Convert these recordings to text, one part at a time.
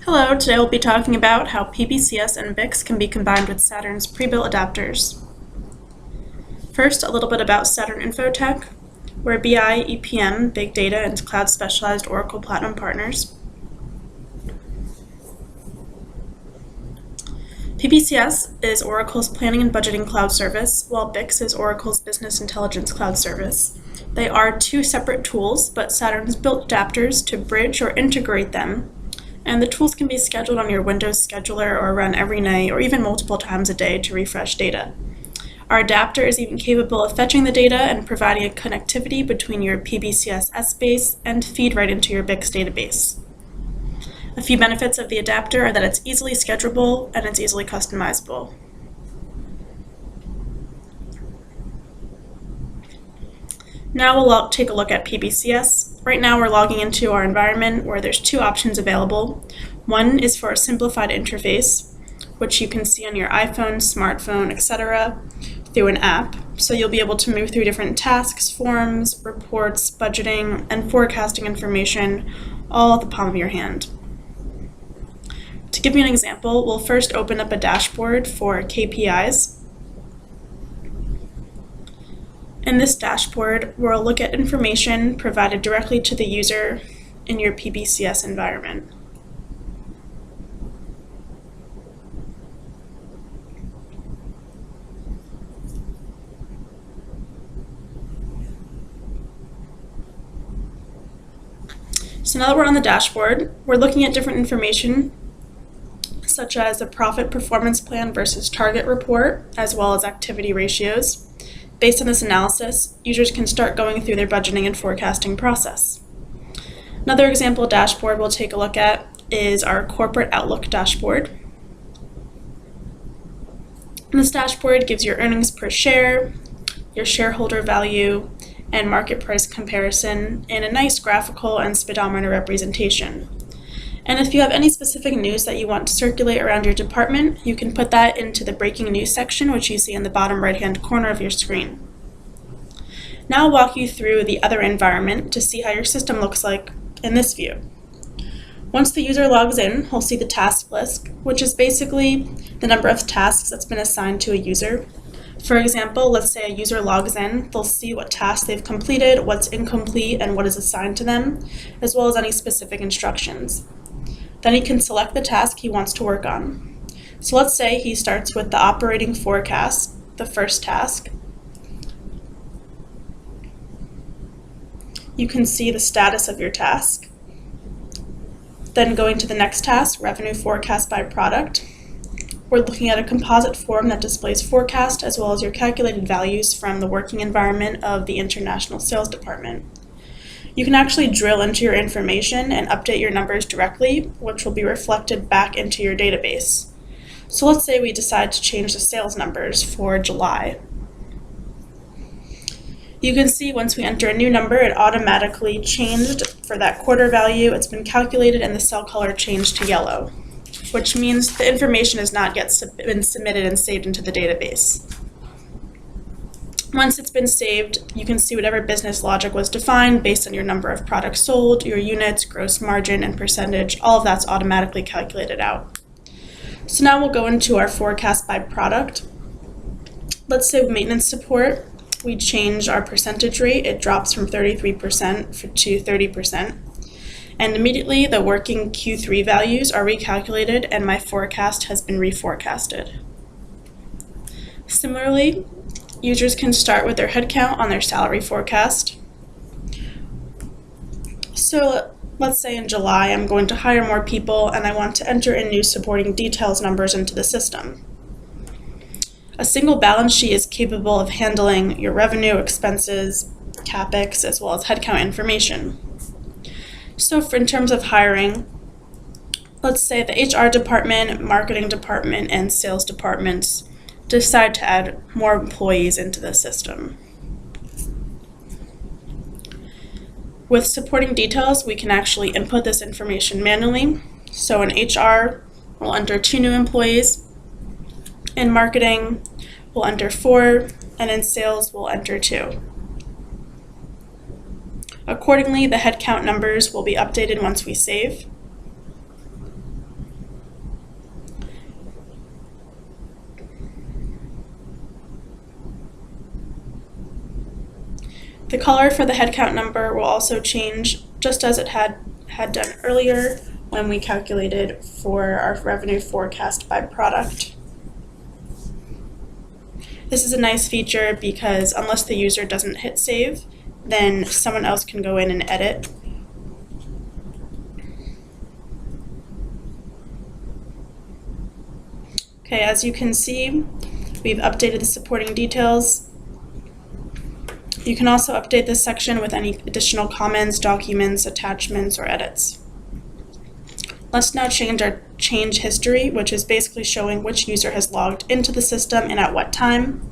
Hello, today we'll be talking about how PBCS and BICS can be combined with Saturn's pre-built adapters. First, a little bit about Saturn Infotech. We're BI, EPM, Big Data, and Cloud Specialized Oracle Platinum partners. PBCS is Oracle's Planning and Budgeting Cloud Service, while BICS is Oracle's Business Intelligence Cloud Service. They are two separate tools, but Saturn has built adapters to bridge or integrate them, and the tools can be scheduled on your Windows scheduler or run every night or even multiple times a day to refresh data. Our adapter is even capable of fetching the data and providing a connectivity between your PBCS S-base and feed right into your BICS database. A few benefits of the adapter are that it's easily schedulable and it's easily customizable. Now we'll take a look at PBCS. Right now we're logging into our environment where there's two options available. One is for a simplified interface, which you can see on your iPhone, smartphone, etc. through an app. So you'll be able to move through different tasks, forms, reports, budgeting, and forecasting information all at the palm of your hand. To give you an example, we'll first open up a dashboard for KPIs. In this dashboard, we'll look at information provided directly to the user in your PBCS environment. So now that we're on the dashboard, we're looking at different information such as a profit performance plan versus target report, as well as activity ratios. Based on this analysis, users can start going through their budgeting and forecasting process. Another example dashboard we'll take a look at is our corporate outlook dashboard. And this dashboard gives your earnings per share, your shareholder value, and market price comparison in a nice graphical and speedometer representation. And if you have any specific news that you want to circulate around your department, you can put that into the breaking news section, which you see in the bottom right-hand corner of your screen. Now I'll walk you through the other environment to see how your system looks like in this view. Once the user logs in, he'll see the task list, which is basically the number of tasks that's been assigned to a user. For example, let's say a user logs in, they'll see what tasks they've completed, what's incomplete, and what is assigned to them, as well as any specific instructions. Then he can select the task he wants to work on. So let's say he starts with the operating forecast, the first task. You can see the status of your task. Then going to the next task, revenue forecast by product. We're looking at a composite form that displays forecast as well as your calculated values from the working environment of the international sales department. You can actually drill into your information and update your numbers directly, which will be reflected back into your database. So let's say we decide to change the sales numbers for July. You can see once we enter a new number, it automatically changed for that quarter value. It's been calculated and the cell color changed to yellow, which means the information has not yet been submitted and saved into the database. Once it's been saved, you can see whatever business logic was defined based on your number of products sold, your units, gross margin, and percentage. All of that's automatically calculated out. So now we'll go into our forecast by product. Let's say maintenance support, we change our percentage rate. It drops from 33% to 30%. And immediately the working Q3 values are recalculated and my forecast has been reforecasted. Similarly, users can start with their headcount on their salary forecast. So let's say in July I'm going to hire more people and I want to enter in new supporting details numbers into the system. A single balance sheet is capable of handling your revenue, expenses, CapEx, as well as headcount information. So in terms of hiring, let's say the HR department, marketing department, and sales departments decide to add more employees into the system. With supporting details, we can actually input this information manually. So in HR, we'll enter 2 new employees. In marketing, we'll enter 4, and in sales, we'll enter 2. Accordingly, the headcount numbers will be updated once we save. The color for the headcount number will also change just as it had done earlier when we calculated for our revenue forecast by product. This is a nice feature because unless the user doesn't hit save, then someone else can go in and edit. Okay, as you can see, we've updated the supporting details. You can also update this section with any additional comments, documents, attachments, or edits. Let's now change our change history, which is basically showing which user has logged into the system and at what time.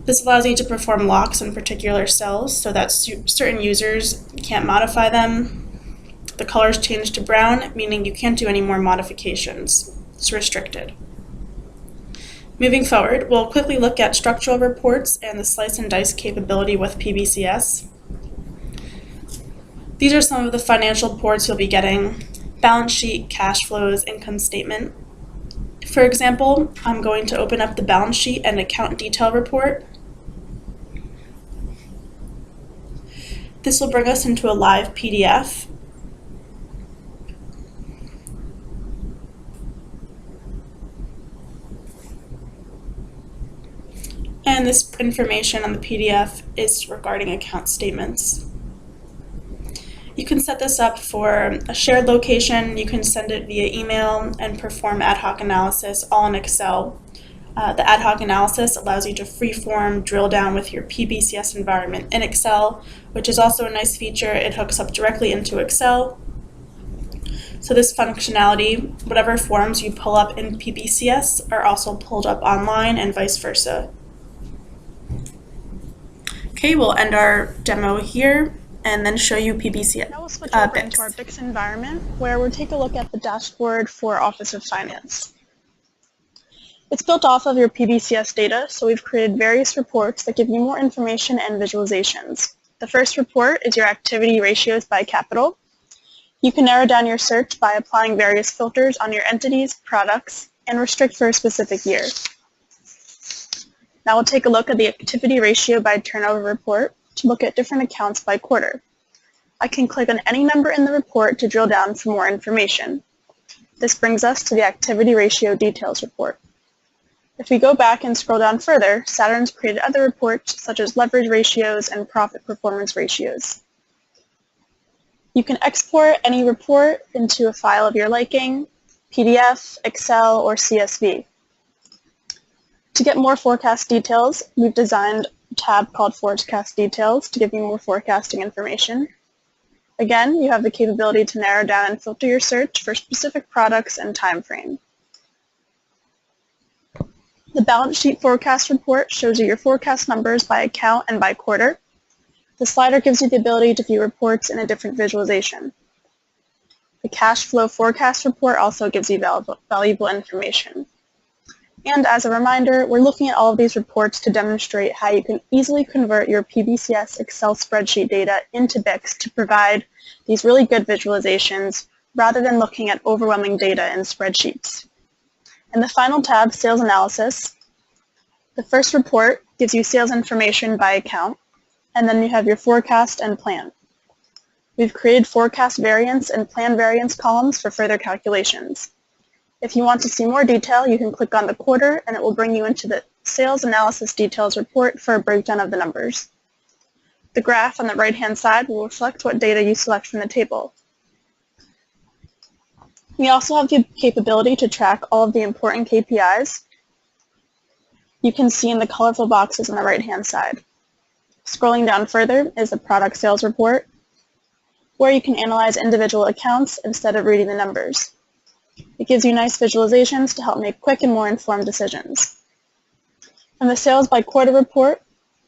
This allows you to perform locks on particular cells so that certain users can't modify them. The colors change to brown, meaning you can't do any more modifications. It's restricted. Moving forward, we'll quickly look at structural reports and the slice and dice capability with PBCS. These are some of the financial reports you'll be getting: balance sheet, cash flows, income statement. For example, I'm going to open up the balance sheet and account detail report. This will bring us into a live PDF. And this information on the PDF is regarding account statements. You can set this up for a shared location. You can send it via email and perform ad hoc analysis all in Excel. The ad hoc analysis allows you to freeform drill down with your PBCS environment in Excel, which is also a nice feature. It hooks up directly into Excel. So this functionality, whatever forms you pull up in PBCS are also pulled up online and vice versa. Okay, we'll end our demo here and then show you PBCS. Now we'll switch over into our BICS environment, where we'll take a look at the dashboard for Office of Finance. It's built off of your PBCS data, so we've created various reports that give you more information and visualizations. The first report is your activity ratios by capital. You can narrow down your search by applying various filters on your entities, products, and restrict for a specific year. Now we'll take a look at the activity ratio by turnover report to look at different accounts by quarter. I can click on any number in the report to drill down for more information. This brings us to the activity ratio details report. If we go back and scroll down further, Saturn's created other reports such as leverage ratios and profit performance ratios. You can export any report into a file of your liking, PDF, Excel, or CSV. To get more forecast details, we've designed a tab called Forecast Details to give you more forecasting information. Again, you have the capability to narrow down and filter your search for specific products and time frame. The balance sheet forecast report shows you your forecast numbers by account and by quarter. The slider gives you the ability to view reports in a different visualization. The cash flow forecast report also gives you valuable information. And as a reminder, we're looking at all of these reports to demonstrate how you can easily convert your PBCS Excel spreadsheet data into BICS to provide these really good visualizations rather than looking at overwhelming data in spreadsheets. In the final tab, Sales Analysis, the first report gives you sales information by account, and then you have your forecast and plan. We've created forecast variance and plan variance columns for further calculations. If you want to see more detail, you can click on the quarter and it will bring you into the Sales Analysis Details report for a breakdown of the numbers. The graph on the right-hand side will reflect what data you select from the table. We also have the capability to track all of the important KPIs. You can see in the colorful boxes on the right-hand side. Scrolling down further is the product sales report, where you can analyze individual accounts instead of reading the numbers. It gives you nice visualizations to help make quick and more informed decisions. In the sales by quarter report,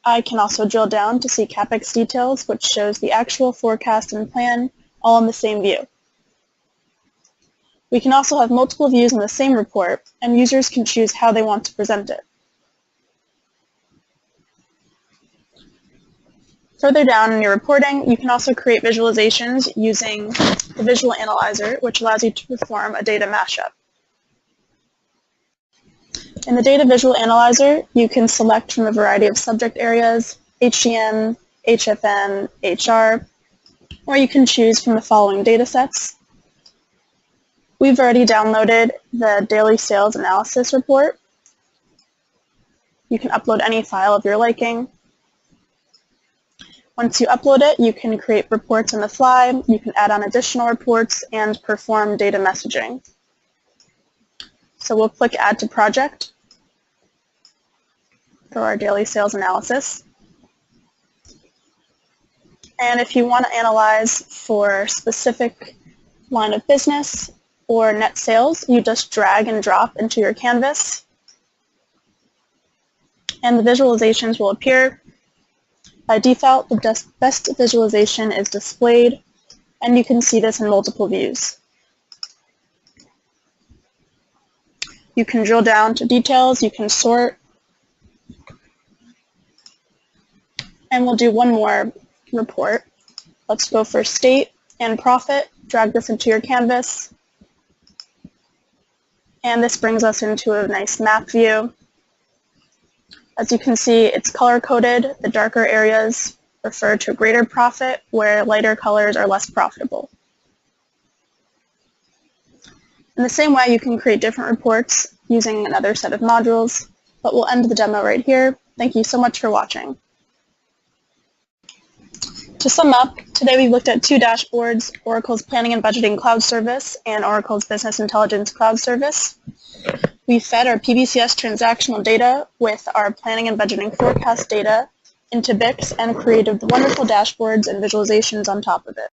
I can also drill down to see CapEx details, which shows the actual forecast and plan all in the same view. We can also have multiple views in the same report, and users can choose how they want to present it. Further down in your reporting, you can also create visualizations using the Visual Analyzer, which allows you to perform a data mashup. In the Data Visual Analyzer, you can select from a variety of subject areas, HCM, HFN, HR, or you can choose from the following data sets. We've already downloaded the daily sales analysis report. You can upload any file of your liking. Once you upload it, you can create reports on the fly, you can add on additional reports, and perform data messaging. So we'll click Add to Project for our daily sales analysis. And if you want to analyze for specific line of business or net sales, you just drag and drop into your canvas, and the visualizations will appear. By default, the best visualization is displayed, and you can see this in multiple views. You can drill down to details, you can sort, and we'll do one more report. Let's go for state and profit, drag this into your canvas, and this brings us into a nice map view. As you can see, it's color-coded. The darker areas refer to greater profit, where lighter colors are less profitable. In the same way, you can create different reports using another set of modules, but we'll end the demo right here. Thank you so much for watching. To sum up, today we looked at two dashboards, Oracle's Planning and Budgeting Cloud Service and Oracle's Business Intelligence Cloud Service. We fed our PBCS transactional data with our planning and budgeting forecast data into BICS and created wonderful dashboards and visualizations on top of it.